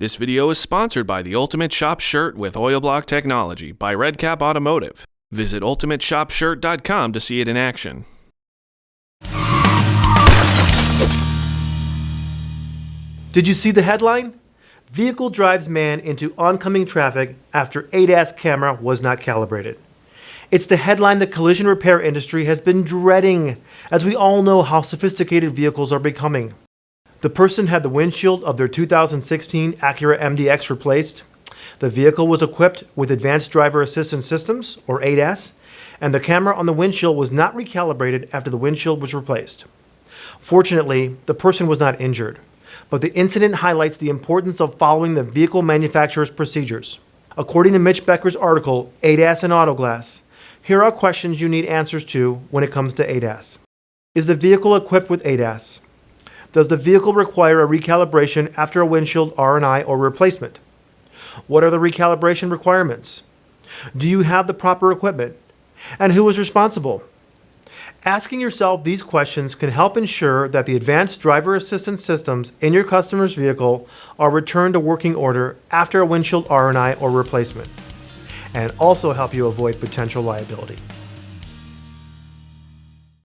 This video is sponsored by the Ultimate Shop Shirt with Oil Block Technology by Redcap Automotive. Visit ultimateshopshirt.com to see it in action. Did you see the headline? Vehicle drives man into oncoming traffic after ADAS camera was not calibrated. It's the headline the collision repair industry has been dreading, as we all know how sophisticated vehicles are becoming. The person had the windshield of their 2016 Acura MDX replaced. The vehicle was equipped with Advanced Driver Assistance Systems, or ADAS, and the camera on the windshield was not recalibrated after the windshield was replaced. Fortunately, the person was not injured, but the incident highlights the importance of following the vehicle manufacturer's procedures. According to Mitch Becker's article, ADAS and Auto Glass, here are questions you need answers to when it comes to ADAS. Is the vehicle equipped with ADAS? Does the vehicle require a recalibration after a windshield R&I or replacement? What are the recalibration requirements? Do you have the proper equipment? And who is responsible? Asking yourself these questions can help ensure that the advanced driver assistance systems in your customer's vehicle are returned to working order after a windshield R&I or replacement, and also help you avoid potential liability.